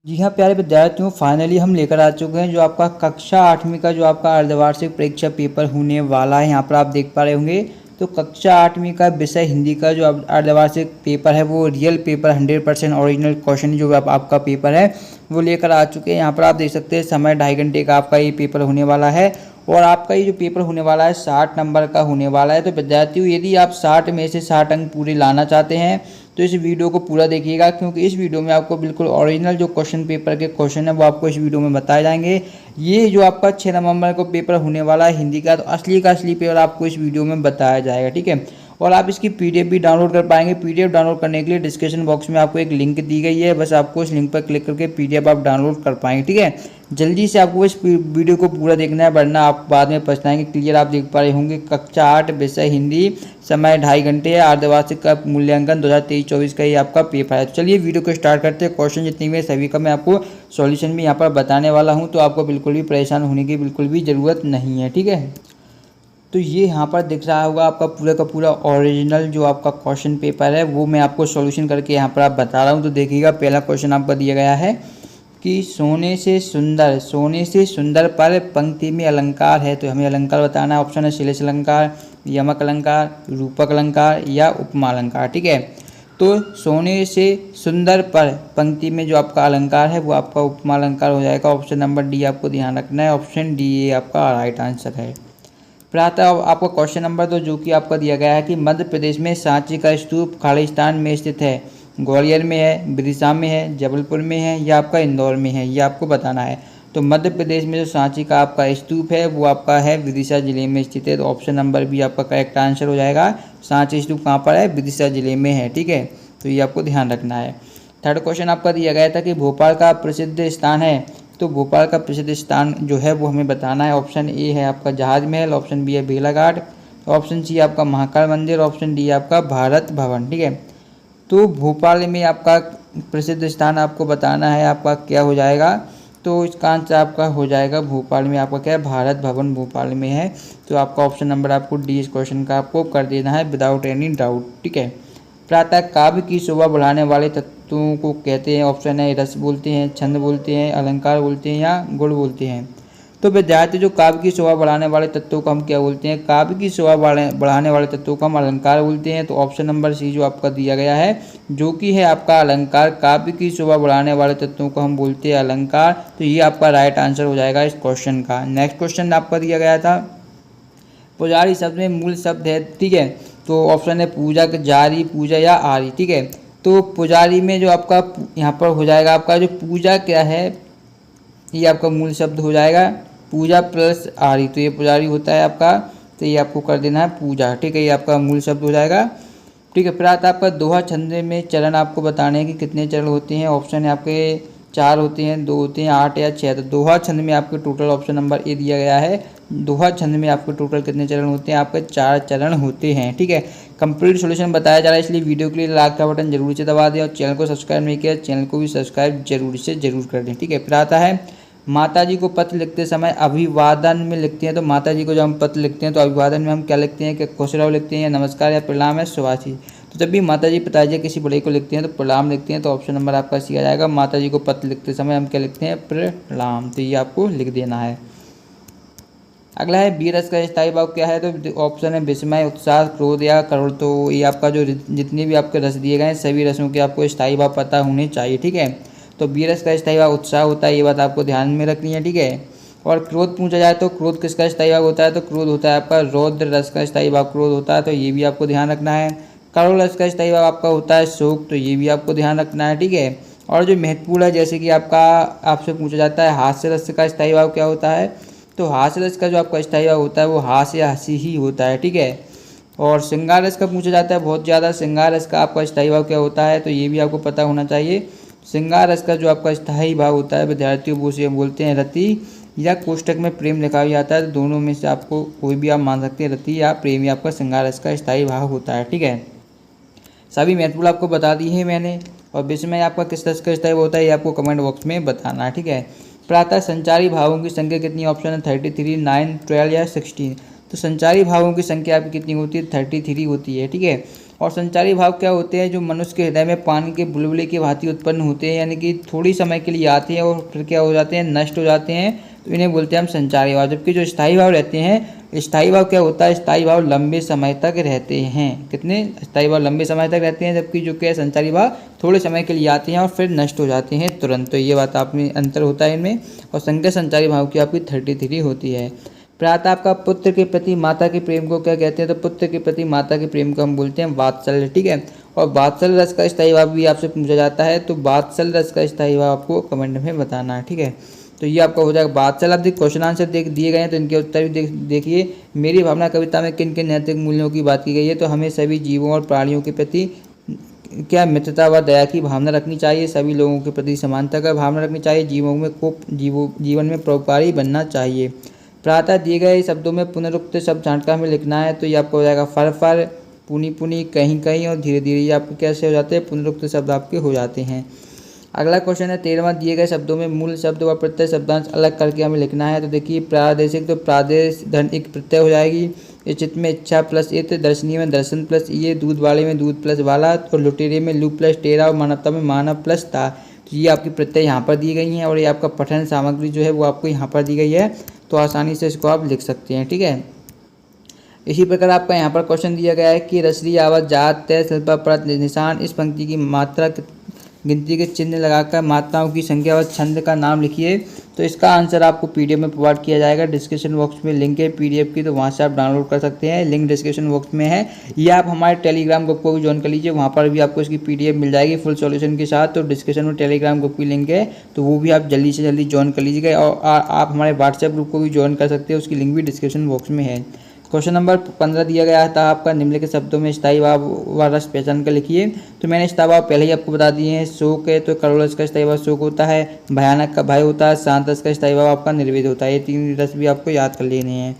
जी हाँ प्यारे विद्यार्थियों, फाइनली हम लेकर आ चुके हैं जो आपका कक्षा 8वीं का जो आपका अर्धवार्षिक परीक्षा पेपर होने वाला है। यहाँ पर आप देख पा रहे होंगे तो कक्षा 8वीं का विषय हिंदी का जो अर्धवार्षिक पेपर है वो रियल पेपर 100% ओरिजिनल क्वेश्चन जो आपका पेपर है वो लेकर आ चुके हैं। यहाँ पर आप देख सकते हैं समय 2.5 घंटे का आपका ये पेपर होने वाला है और आपका ये जो पेपर होने वाला है 60 नंबर का होने वाला है। तो विद्यार्थियों, यदि आप 60 में से 60 अंक पूरे लाना चाहते हैं तो इस वीडियो को पूरा देखिएगा, क्योंकि इस वीडियो में आपको बिल्कुल ओरिजिनल जो क्वेश्चन पेपर के क्वेश्चन है वो आपको इस वीडियो में बताए जाएंगे। ये जो आपका 6 नवंबर को पेपर होने वाला है हिंदी का, तो असली का असली पेपर आपको इस वीडियो में बताया जाएगा, ठीक है। और आप इसकी पीडीएफ भी डाउनलोड कर पाएंगे। पीडीएफ डाउनलोड करने के लिए डिस्क्रिप्शन बॉक्स में आपको एक लिंक दी गई है, बस आपको इस लिंक पर क्लिक करके पीडीएफ आप डाउनलोड कर पाएंगे, ठीक है। जल्दी से आपको इस वीडियो को पूरा देखना है, वरना आप बाद में पछताएंगे। क्लियर आप देख पा रहे होंगे कक्षा 8 विषय हिंदी, समय 2.5 घंटे है, अर्धवार्षिक का मूल्यांकन 2023-24 का ये आपका पेपर है। तो चलिए वीडियो को स्टार्ट करते हैं। क्वेश्चन जितने भी सभी का मैं आपको सॉल्यूशन भी यहाँ पर बताने वाला हूँ, तो आपको बिल्कुल भी परेशान होने की बिल्कुल भी ज़रूरत नहीं है, ठीक है। तो ये यहाँ पर दिख रहा होगा आपका पूरा का पूरा ओरिजिनल जो आपका क्वेश्चन पेपर है वो मैं आपको सॉल्यूशन करके यहाँ पर आप बता रहा हूँ। तो देखिएगा, पहला क्वेश्चन आपका दिया गया है कि सोने से सुंदर पर पंक्ति में अलंकार है, तो हमें अलंकार बताना है। ऑप्शन है श्लेष अलंकार, यमक अलंकार, रूपक अलंकार या उपमा अलंकार, ठीक है। तो सोने से सुंदर पर पंक्ति में जो आपका अलंकार है वो आपका उपमा अलंकार हो जाएगा। ऑप्शन नंबर डी आपको ध्यान रखना है, ऑप्शन डी ये आपका राइट आंसर है। प्रातः आपका क्वेश्चन नंबर 2 जो कि आपका दिया गया है कि मध्य प्रदेश में सांची का स्तूप खालिस्तान में स्थित है, ग्वालियर में है, विदिशा में है, जबलपुर में है या आपका इंदौर में है, ये आपको बताना है। तो मध्य प्रदेश में जो सांची का आपका स्तूप है वो आपका है विदिशा जिले में स्थित है, तो ऑप्शन नंबर बी आपका करेक्ट आंसर हो जाएगा। सांची स्तूप कहाँ पर है? विदिशा जिले में है, ठीक है। तो ये आपको ध्यान रखना है। थर्ड क्वेश्चन आपका दिया गया था कि भोपाल का प्रसिद्ध स्थान है, तो भोपाल का प्रसिद्ध स्थान जो है वो हमें बताना है। ऑप्शन ए है आपका जहाज महल, ऑप्शन बी है बेलाघाट, ऑप्शन सी आपका महाकाल मंदिर, ऑप्शन डी आपका भारत भवन, ठीक है। तो भोपाल में आपका प्रसिद्ध स्थान आपको बताना है, आपका क्या हो जाएगा? तो इसका आंसर आपका हो जाएगा भोपाल में आपका क्या है? भारत भवन भोपाल में है। तो आपका ऑप्शन नंबर आपको डी इस क्वेश्चन का आपको कर देना है विदाउट एनी डाउट, ठीक है। प्रातः काव्य की शोभा बढ़ाने वाले तत्वों को कहते हैं। ऑप्शन है रस बोलते हैं, छंद बोलते हैं, अलंकार बोलते हैं या गुण बोलते हैं। तो विद्यार्थी, जो काव्य की शोभा बढ़ाने वाले तत्वों को हम क्या बोलते हैं? काव्य की शोभा बढ़ाने वाले तत्वों को हम अलंकार बोलते हैं। तो ऑप्शन नंबर सी जो आपका दिया गया है जो कि है आपका अलंकार, काव्य की शोभा बढ़ाने वाले तत्वों को हम बोलते हैं अलंकार। तो ये आपका राइट आंसर हो जाएगा इस क्वेश्चन का। नेक्स्ट क्वेश्चन आपका दिया गया था पुजारी शब्द में मूल शब्द है, ठीक है। तो ऑप्शन है पूजा, जारी, पूजा या आरी, ठीक है। तो पुजारी में जो आपका यहाँ पर हो जाएगा आपका जो पूजा क्या है ये आपका मूल शब्द हो जाएगा, पूजा प्लस आरी, तो ये पुजारी होता है आपका। तो ये आपको कर देना है पूजा, ठीक है, ये आपका मूल शब्द हो जाएगा, ठीक है। प्रात आपका दोहा छंद में चरण आपको बताने हैं कि कितने चरण होते हैं। ऑप्शन है आपके 4 होते हैं, 2 होते हैं, 8 या 6। तो दोहा छंद में आपके टोटल ऑप्शन नंबर ए दिया गया है। दोहा छंद में आपके टोटल कितने चरण होते हैं? आपके 4 चरण होते हैं, ठीक है। कंप्लीट सॉल्यूशन बताया जा रहा है, इसलिए वीडियो के लिए लाइक का बटन जरूर से दबा दें और चैनल को सब्सक्राइब नहीं किया चैनल को भी सब्सक्राइब जरूर से जरूर कर दें, ठीक है। फिर आता है माता जी को पत्र लिखते समय अभिवादन में लिखते हैं। तो माता जी को जब हम पत्र लिखते हैं तो अभिवादन में हम क्या लिखते हैं? कि खुश रहो लिखते हैं, या नमस्कार या प्रणाम या शुभाशीष। तो जब भी माता जी पिताजी किसी बड़े को लिखते हैं तो प्रणाम लिखते हैं। तो ऑप्शन नंबर आपका सी आ जाएगा, माता जी को पत्र लिखते समय हम क्या लिखते हैं? प्रणाम। तो ये आपको लिख देना है। अगला है बी रस का स्थायी भाव क्या है? तो ऑप्शन है विस्मय, उत्साह, क्रोध या करुण। तो ये आपका जो जितने भी आपके रस दिए गए हैं सभी रसों के आपको स्थायी भाव पता होने चाहिए, ठीक है। तो बी रस का स्थायी भाव उत्साह होता है, ये बात आपको ध्यान में रखनी है, ठीक है। और क्रोध पूछा जाए तो क्रोध किसका स्थायी भाव होता है? तो क्रोध होता है आपका रौद्र रस का स्थायी भाव क्रोध होता है, तो ये भी आपको ध्यान रखना है। करुण रस का स्थायी भाव आपका होता है शोक, तो ये भी आपको ध्यान रखना है, ठीक है। और जो महत्वपूर्ण है, जैसे कि आपका आपसे पूछा जाता है हास्य रस का स्थायी भाव क्या होता है? तो हास्य रस का जो आपका स्थायी भाव होता है वो हास्य या हंसी ही होता है, ठीक है। और श्रृंगार रस का पूछा जाता है बहुत ज़्यादा, श्रृंगार रस का आपका स्थायी भाव क्या होता है? तो ये भी आपको पता होना चाहिए। श्रृंगार रस का जो आपका स्थायी भाव होता है विद्यार्थियों वो से बोलते हैं रति, या कोष्टक में प्रेम लिखा भी जाता है। तो दोनों में से आपको कोई भी आप मान सकते हैं, रति या प्रेम, आपका श्रृंगार रस का स्थायी भाव होता है, ठीक है। सभी महत्वपूर्ण आपको बता दी है मैंने। और विस्मय आपका किस रस का स्थायी भाव होता है ये आपको कमेंट बॉक्स में बताना है, ठीक है। प्रातः संचारी भावों की संख्या कितनी? ऑप्शन है 33, 9, 12 या 16। तो संचारी भावों की संख्या आपकी कितनी होती है? 33 होती है, ठीक है। और संचारी भाव क्या होते हैं, जो मनुष्य के हृदय में पानी के बुलबुले की भांति उत्पन्न होते हैं, यानी कि थोड़ी समय के लिए आते हैं और फिर क्या हो जाते हैं, नष्ट हो जाते हैं, तो इन्हें बोलते हैं हम संचारी भाव। जबकि जो स्थायी भाव रहते हैं, स्थायी भाव क्या होता है, स्थायी भाव लंबे समय तक रहते हैं। कितने स्थायी भाव लंबे समय तक रहते हैं, जबकि जो क्या संचारी भाव थोड़े समय के लिए आते हैं और फिर नष्ट हो जाते हैं तुरंत। तो ये बात आप में अंतर होता है इनमें। और संख्या संचारी भाव की आपकी 33 होती है। प्रातः आपका पुत्र के प्रति माता के प्रेम को क्या कहते हैं, तो पुत्र के प्रति माता के प्रेम को हम बोलते हैं वात्सल्य। ठीक है, और वात्सल्य रस का स्थायी भाव भी आपसे पूछा जाता है, तो वात्सल्य रस का स्थायी भाव आपको कमेंट में बताना है। ठीक है, तो ये आपका हो जाएगा वात्सल्य। आप क्वेश्चन आंसर दिए गए हैं, तो इनके उत्तर भी देखिए। मेरी भावना कविता में किन किन नैतिक मूल्यों की बात की गई है, तो हमें सभी जीवों और प्राणियों के प्रति क्या मित्रता व दया की भावना रखनी चाहिए, सभी लोगों के प्रति समानता का भावना रखनी चाहिए, जीवन में परोपकारी बनना चाहिए। प्रातः दिए गए शब्दों में पुनरुक्त शब्द झाटका में लिखना है, तो ये आपको हो जाएगा फर फर, पुनी पुनी, कहीं कहीं और धीरे धीरे। ये आपके कैसे हो जाते हैं, पुनरुक्त शब्द आपके हो जाते हैं। अगला क्वेश्चन है 13वां, दिए गए शब्दों में मूल शब्द व प्रत्यय शब्दांश अलग करके हमें लिखना है। तो देखिए प्रादेशिक, तो प्रादेश धन एक प्रत्यय हो जाएगी। चित्त में इच्छा प्लस इत, दर्शनीय में दर्शन प्लस ये, दूध वाले में दूध प्लस वाला, और लुटेरे में लू प्लस टेरा, और मानवता में मानव प्लस ता। तो ये आपकी प्रत्यय यहाँ पर दी गई हैं, और ये आपका पठन सामग्री जो है वो आपको यहाँ पर दी गई है, तो आसानी से इसको आप लिख सकते हैं। ठीक है, इसी प्रकार आपका यहाँ पर क्वेश्चन दिया गया है कि रसरी आवाज जात तय शिल्पा परत निशान, इस पंक्ति की मात्रा गिनती के चिन्ह लगाकर मात्राओं की संख्या व छंद का नाम लिखिए। तो इसका आंसर आपको पीडीएफ में प्रोवाइड किया जाएगा। डिस्क्रिप्शन बॉक्स में लिंक है पीडीएफ की, तो वहाँ से आप डाउनलोड कर सकते हैं। लिंक डिस्क्रिप्शन बॉक्स में है, या आप हमारे टेलीग्राम ग्रुप को भी ज्वाइन कर लीजिए, वहाँ पर भी आपको इसकी पीडीएफ मिल जाएगी फुल सॉल्यूशन के साथ। तो डिस्क्रिप्शन में टेलीग्राम ग्रुप की लिंक है, तो वो भी आप जल्दी से जल्दी ज्वाइन कर लीजिएगा। और आप हमारे व्हाट्सएप ग्रुप को भी ज्वाइन कर सकते हैं, उसकी लिंक भी डिस्क्रिप्शन बॉक्स में है। क्वेश्चन नंबर 15 दिया गया था आपका, निम्नलिखित शब्दों में स्थायी भाव व रस पहचान कर लिखिए। तो मैंने स्थायी भाव पहले ही आपको बता दिए हैं। शोक है तो करुण रस का स्थायी भाव शोक होता है, भयानक का भय होता है, शांत रस का स्थायी भाव आपका निर्वेद होता है। ये 3 रस भी आपको याद कर लेने हैं।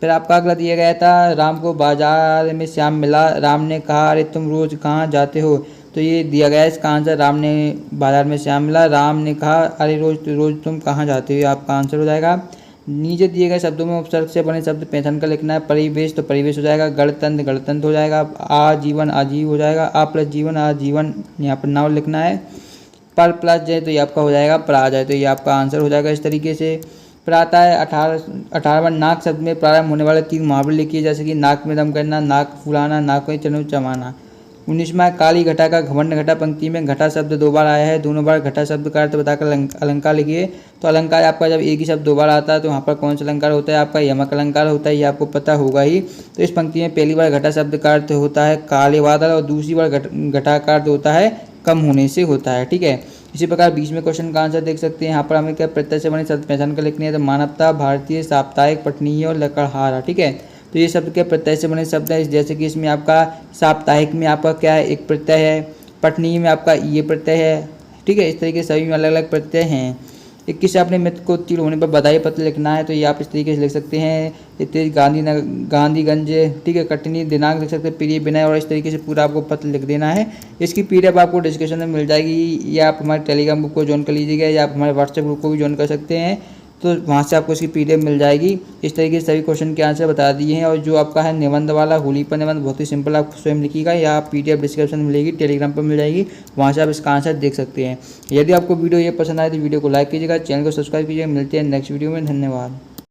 फिर आपका अगला दिया गया था, राम को बाजार में श्याम मिला, राम ने कहा अरे तुम रोज कहाँ जाते हो। तो ये दिया गया है, इसका आंसर राम ने बाजार में श्याम मिला, राम ने कहा अरे रोज तुम कहाँ जाते हो, आपका आंसर हो जाएगा। नीचे दिए गए शब्दों में उपसर्ग से बने शब्द पहचान कर लिखना है। परिवेश, तो परिवेश हो जाएगा। गणतंत्र, गणतंत्र हो जाएगा। आजीवन, आजीव हो जाएगा। आ प्लस जीवन, आजीवन, यहाँ पर नाम लिखना है। पर प्लस जाए तो ये आपका हो जाएगा प्रा जाए, तो ये आपका आंसर हो जाएगा इस तरीके से। फिर आता है 18वां, नाक शब्द में प्रारंभ होने वाले 3 मुहावरे लिखिए, जैसे कि नाक में दम करना, नाक फुलाना, नाक में चनु चमाना। 19वां, काली घटा का घमंड घटा, पंक्ति में घटा शब्द 2 बार आया है, दोनों बार घटा शब्द का अर्थ बताकर अलंकार लिखिए। तो अलंकार आपका जब एक ही शब्द 2 बार आता है, तो वहाँ पर कौन सा अलंकार होता है, आपका यमक अलंकार होता है, ये आपको पता होगा ही। तो इस पंक्ति में पहली बार घटा शब्द का अर्थ होता है काले बादल, और दूसरी बार घटा का अर्थ होता है कम होने से होता है। ठीक है, इसी प्रकार 20 में क्वेश्चन का आंसर देख सकते हैं। यहाँ पर हमें क्या प्रत्यय से बने शब्द पहचान कर लिखनी है। तो मानवता, भारतीय, साप्ताहिक, पठनीय और लकड़हारा। ठीक है, तो ये शब्द क्या प्रत्यय से बने शब्द है, जैसे कि इसमें आपका साप्ताहिक में आपका क्या है, एक प्रत्यय है, पठनीय में आपका ये प्रत्यय है। ठीक है, इस तरीके से सभी में अलग अलग प्रत्यय हैं। 21 से अपने मित्र को उत्तीर्ण होने पर बधाई पत्र लिखना है, तो ये आप इस तरीके से लिख सकते हैं। इतने गांधीगंज, ठीक है, कटनी, दिनांक लिख सकते हैं, प्रिय विनय, और इस तरीके से पूरा आपको पत्र लिख देना है। इसकी पीडीएफ आपको डिस्क्रिप्शन में मिल जाएगी, या आप हमारे टेलीग्राम ग्रुप को ज्वाइन कर लीजिएगा, या आप हमारे व्हाट्सएप ग्रुप को भी ज्वाइन कर सकते हैं, तो वहाँ से आपको इसकी पीडीएफ मिल जाएगी। इस तरीके से सभी क्वेश्चन के आंसर बता दिए हैं। और जो आपका है निबंध वाला होली पर निबंध, बहुत ही सिंपल, आप स्वयं लिखिएगा, या आप पीडीएफ डिस्क्रिप्शन में मिलेगी, टेलीग्राम पर मिल जाएगी, वहाँ से आप इसका आंसर देख सकते हैं। यदि आपको वीडियो ये पसंद आए तो वीडियो को लाइक कीजिएगा, चैनल को सब्सक्राइब कीजिएगा। मिलते हैं नेक्स्ट वीडियो में, धन्यवाद।